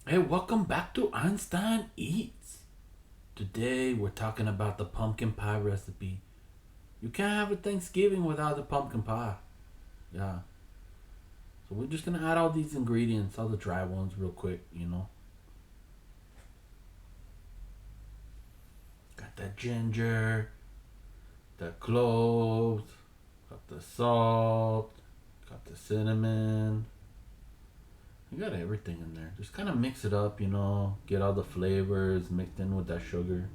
Hey, welcome back to Einstein Eats. Today we're talking about the pumpkin pie recipe. You can't have a Thanksgiving without the pumpkin pie. Yeah. So we're just gonna add all these ingredients, all the dry ones, real quick. Got that ginger, the cloves, got the salt, got the cinnamon. You got everything in there. Just kind of mix it up. Get all the flavors mixed in with that sugar.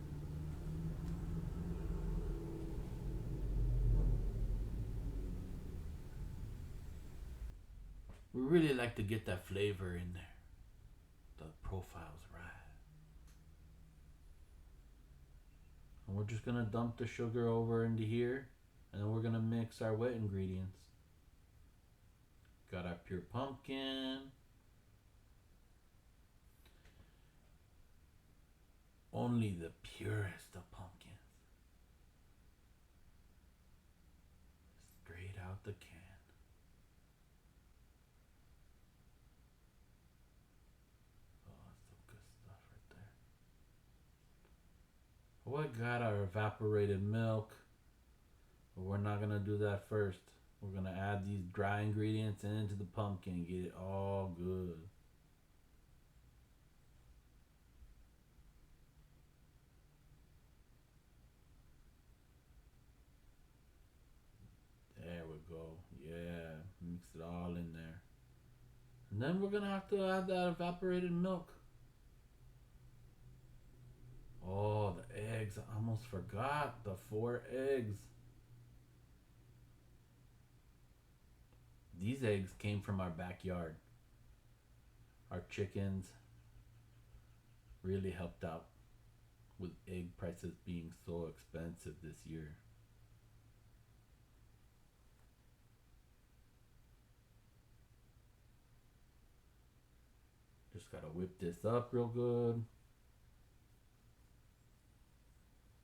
We really like to get that flavor in there. The profile's right. And we're just gonna dump the sugar over into here, and then we're gonna mix our wet ingredients. Got our pure pumpkin, only the purest of pumpkins, straight out the can. Oh, that's some good stuff right there. Oh, I got our evaporated milk, but we're not gonna do that first. We're gonna add these dry ingredients into the pumpkin and get it all good. There we go. Yeah, mix it all in there. And then we're gonna have to add that evaporated milk. Oh, the eggs. I almost forgot the four eggs. These eggs came from our backyard. Our chickens really helped out with egg prices being so expensive this year. Just gotta whip this up real good.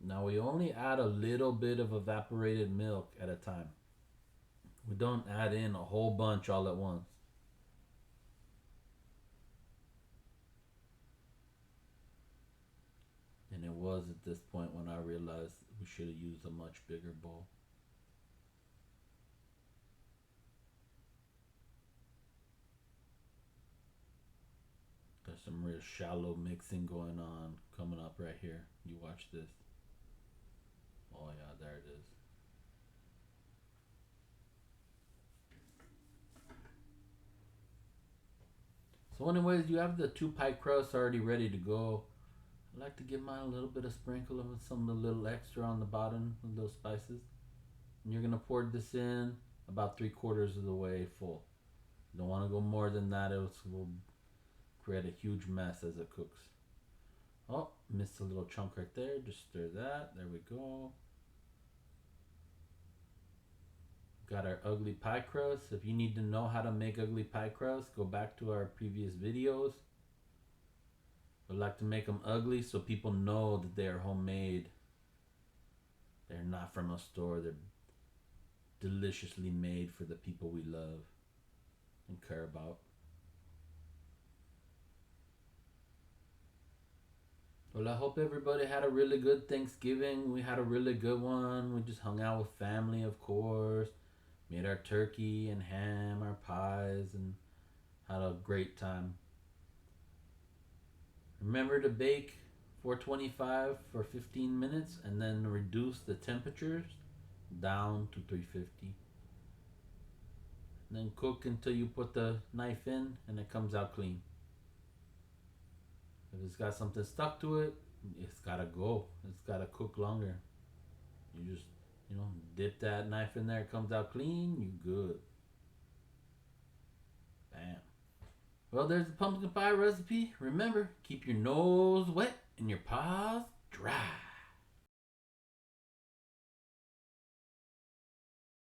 Now we only add a little bit of evaporated milk at a time. We don't add in a whole bunch all at once. And it was at this point when I realized we should have used a much bigger bowl. There's some real shallow mixing going on coming up right here. You watch this. Oh yeah, there it is. So anyways, you have the two pie crusts already ready to go. I like to give mine a little bit of sprinkle of some a little extra on the bottom of those spices. And you're gonna pour this in about 3/4 of the way full. You don't want to go more than that. It will create a huge mess as it cooks. Oh, missed a little chunk right there. Just stir that. There we go. Got our ugly pie crust. If you need to know how to make ugly pie crust, go back to our previous videos. We like to make them ugly so people know that they are homemade. They're not from a store. They're deliciously made for the people we love and care about. Well, I hope everybody had a really good Thanksgiving. We had a really good one. We just hung out with family, of course. Made our turkey and ham, our pies, and had a great time. Remember to bake 425 for 15 minutes and then reduce the temperatures down to 350. And then cook until you put the knife in and it comes out clean. If it's got something stuck to it, it's gotta go. It's gotta cook longer. You just, dip that knife in there, it comes out clean, you good. Bam. Well, there's the pumpkin pie recipe. Remember, keep your nose wet and your paws dry.